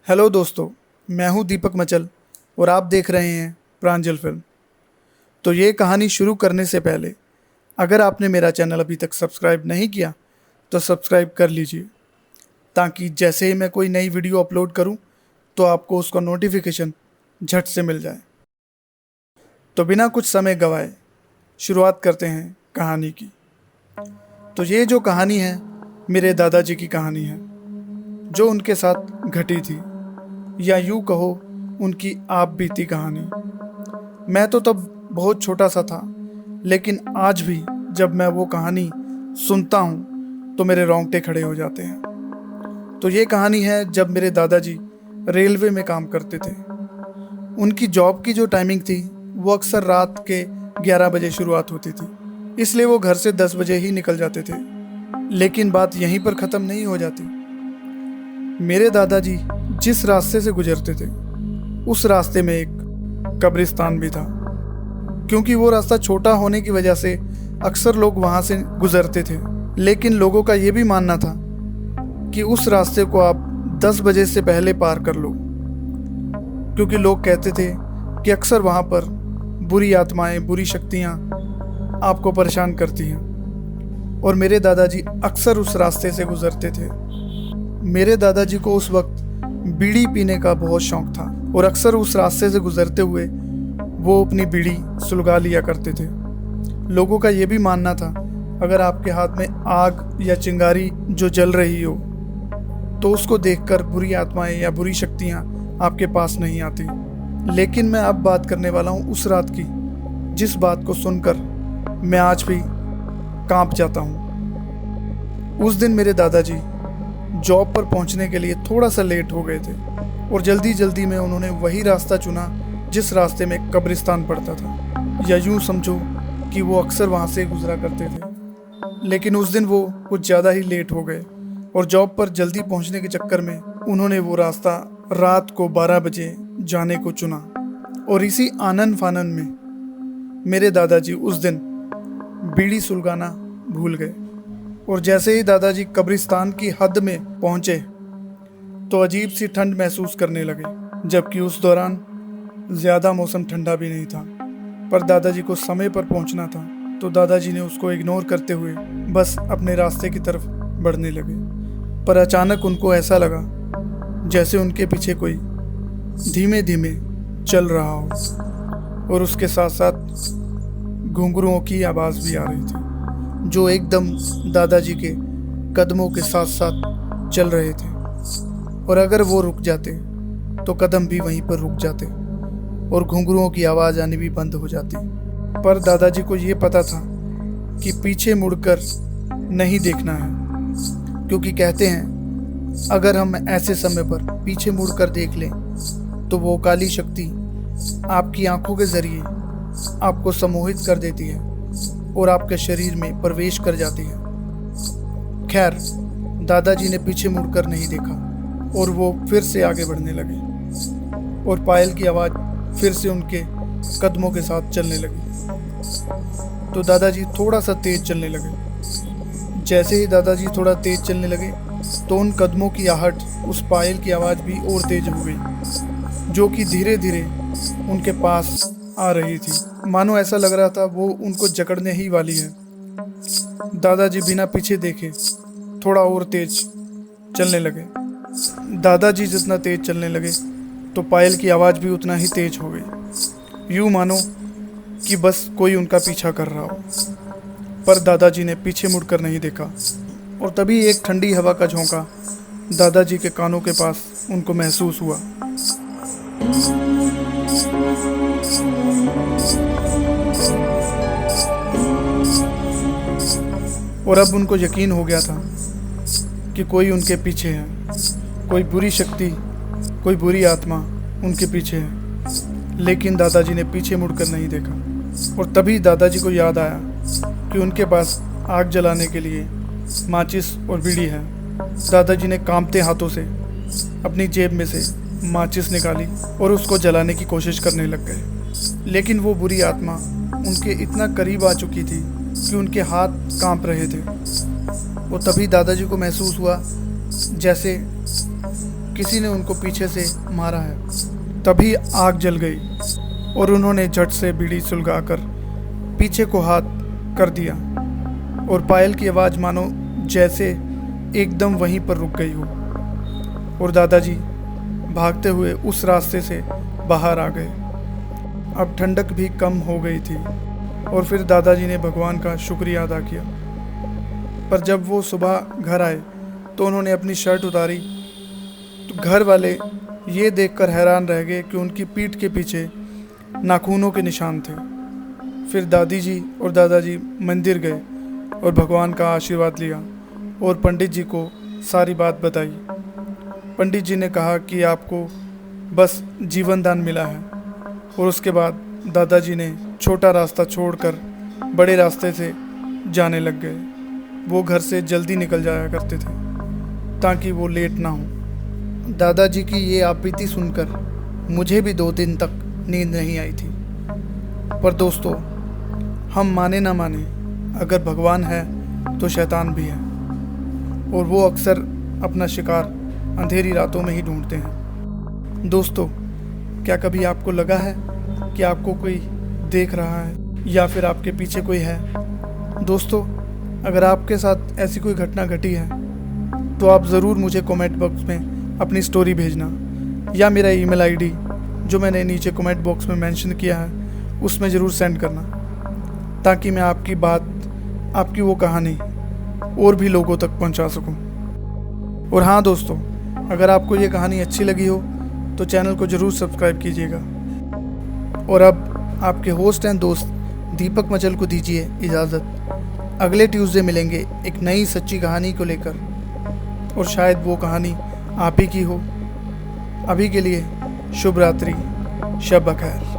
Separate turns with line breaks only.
Hello दोस्तों, मैं हूं दीपक मचल और आप देख रहे हैं प्रांजल फिल्म। तो ये कहानी शुरू करने से पहले अगर आपने मेरा चैनल अभी तक सब्सक्राइब नहीं किया तो सब्सक्राइब कर लीजिए, ताकि जैसे ही मैं कोई नई वीडियो अपलोड करूं तो आपको उसका नोटिफिकेशन झट से मिल जाए। तो बिना कुछ समय गवाए शुरुआत करते हैं कहानी की। तो ये जो कहानी है मेरे दादाजी की कहानी है, जो उनके साथ घटी थी, या यूँ कहो उनकी आप बीती कहानी। मैं तो तब बहुत छोटा सा था, लेकिन आज भी जब मैं वो कहानी सुनता हूँ तो मेरे रोंगटे खड़े हो जाते हैं। तो ये कहानी है जब मेरे दादाजी रेलवे में काम करते थे। उनकी जॉब की जो टाइमिंग थी वो अक्सर रात के 11 बजे शुरुआत होती थी, इसलिए वो घर से 10 बजे ही निकल जाते थे। लेकिन बात यहीं पर ख़त्म नहीं हो जाती। मेरे दादाजी जिस रास्ते से गुजरते थे उस रास्ते में एक कब्रिस्तान भी था। क्योंकि वो रास्ता छोटा होने की वजह से अक्सर लोग वहाँ से गुजरते थे, लेकिन लोगों का ये भी मानना था कि उस रास्ते को आप 10 बजे से पहले पार कर लो, क्योंकि लोग कहते थे कि अक्सर वहाँ पर बुरी आत्माएं, बुरी शक्तियाँ आपको परेशान करती हैं। और मेरे दादाजी अक्सर उस रास्ते से गुजरते थे। मेरे दादाजी को उस वक्त बीड़ी पीने का बहुत शौक था और अक्सर उस रास्ते से गुजरते हुए वो अपनी बीड़ी सुलगा लिया करते थे। लोगों का ये भी मानना था अगर आपके हाथ में आग या चिंगारी जो जल रही हो तो उसको देखकर बुरी आत्माएं या बुरी शक्तियां आपके पास नहीं आती। लेकिन मैं अब बात करने वाला हूँ उस रात की, जिस बात को सुनकर मैं आज भी कांप जाता हूँ। उस दिन मेरे दादाजी जॉब पर पहुंचने के लिए थोड़ा सा लेट हो गए थे और जल्दी जल्दी में उन्होंने वही रास्ता चुना जिस रास्ते में कब्रिस्तान पड़ता था, या यूं समझो कि वो अक्सर वहां से गुजरा करते थे। लेकिन उस दिन वो कुछ ज़्यादा ही लेट हो गए और जॉब पर जल्दी पहुंचने के चक्कर में उन्होंने वो रास्ता रात को 12 बजे जाने को चुना। और इसी आनन फानन में मेरे दादाजी उस दिन बीड़ी सुलगाना भूल गए। और जैसे ही दादाजी कब्रिस्तान की हद में पहुंचे तो अजीब सी ठंड महसूस करने लगे, जबकि उस दौरान ज़्यादा मौसम ठंडा भी नहीं था। पर दादाजी को समय पर पहुंचना था, तो दादाजी ने उसको इग्नोर करते हुए बस अपने रास्ते की तरफ बढ़ने लगे। पर अचानक उनको ऐसा लगा जैसे उनके पीछे कोई धीमे धीमे चल रहा हो, और उसके साथ साथ घुंघरुओं की आवाज़ भी आ रही थी, जो एकदम दादाजी के कदमों के साथ साथ चल रहे थे। और अगर वो रुक जाते तो कदम भी वहीं पर रुक जाते और घुंघरुओं की आवाज़ आनी भी बंद हो जाती। पर दादाजी को ये पता था कि पीछे मुड़कर नहीं देखना है, क्योंकि कहते हैं अगर हम ऐसे समय पर पीछे मुड़कर देख लें तो वो काली शक्ति आपकी आंखों के ज़रिए आपको सम्मोहित कर देती है और आपके शरीर में प्रवेश कर जाती है। खैर, दादाजी ने पीछे मुड़कर नहीं देखा और वो फिर से आगे बढ़ने लगे और पायल की आवाज़ फिर से उनके कदमों के साथ चलने लगी। तो दादाजी थोड़ा सा तेज चलने लगे। जैसे ही दादाजी थोड़ा तेज चलने लगे तो उन कदमों की आहट, उस पायल की आवाज़ भी और तेज हो गई, जो कि धीरे धीरे उनके पास आ रही थी। मानो ऐसा लग रहा था वो उनको जकड़ने ही वाली है। दादाजी बिना पीछे देखे थोड़ा और तेज चलने लगे। दादाजी जितना तेज चलने लगे तो पायल की आवाज़ भी उतना ही तेज हो गई, यूँ मानो कि बस कोई उनका पीछा कर रहा हो। पर दादाजी ने पीछे मुड़कर नहीं देखा, और तभी एक ठंडी हवा का झोंका दादाजी के कानों के पास उनको महसूस हुआ। और अब उनको यकीन हो गया था कि कोई उनके पीछे है, कोई बुरी शक्ति, कोई बुरी आत्मा उनके पीछे है। लेकिन दादाजी ने पीछे मुड़कर नहीं देखा। और तभी दादाजी को याद आया कि उनके पास आग जलाने के लिए माचिस और बीड़ी है। दादाजी ने कांपते हाथों से अपनी जेब में से माचिस निकाली और उसको जलाने की कोशिश करने लग गए। लेकिन वो बुरी आत्मा उनके इतना करीब आ चुकी थी कि उनके हाथ कांप रहे थे। और तभी दादाजी को महसूस हुआ जैसे किसी ने उनको पीछे से मारा है। तभी आग जल गई और उन्होंने झट से बीड़ी सुलगाकर पीछे को हाथ कर दिया और पायल की आवाज़ मानो जैसे एकदम वहीं पर रुक गई हो और दादाजी भागते हुए उस रास्ते से बाहर आ गए। अब ठंडक भी कम हो गई थी और फिर दादाजी ने भगवान का शुक्रिया अदा किया। पर जब वो सुबह घर आए तो उन्होंने अपनी शर्ट उतारी तो घर वाले ये देखकर हैरान रह गए कि उनकी पीठ के पीछे नाखूनों के निशान थे। फिर दादी जी और दादाजी मंदिर गए और भगवान का आशीर्वाद लिया और पंडित जी को सारी बात बताई। पंडित जी ने कहा कि आपको बस जीवन दान मिला है और उसके बाद दादाजी ने छोटा रास्ता छोड़कर बड़े रास्ते से जाने लग गए। वो घर से जल्दी निकल जाया करते थे ताकि वो लेट ना हो। दादाजी की ये आपबीती सुनकर मुझे भी 2 दिन तक नींद नहीं आई थी। पर दोस्तों, हम माने ना माने, अगर भगवान है तो शैतान भी है और वो अक्सर अपना शिकार अंधेरी रातों में ही ढूंढते हैं। दोस्तों, क्या कभी आपको लगा है कि आपको कोई देख रहा है या फिर आपके पीछे कोई है? दोस्तों, अगर आपके साथ ऐसी कोई घटना घटी है तो आप ज़रूर मुझे कमेंट बॉक्स में अपनी स्टोरी भेजना या मेरा ईमेल आईडी जो मैंने नीचे कमेंट बॉक्स में मेंशन किया है उसमें ज़रूर सेंड करना, ताकि मैं आपकी बात, आपकी वो कहानी और भी लोगों तक पहुंचा सकूं। और हाँ दोस्तों, अगर आपको ये कहानी अच्छी लगी हो तो चैनल को ज़रूर सब्सक्राइब कीजिएगा। और अब आपके होस्ट एंड दोस्त दीपक मचल को दीजिए इजाज़त। अगले ट्यूसडे मिलेंगे एक नई सच्ची कहानी को लेकर और शायद वो कहानी आप ही की हो। अभी के लिए शुभ रात्रि, शब बखैर।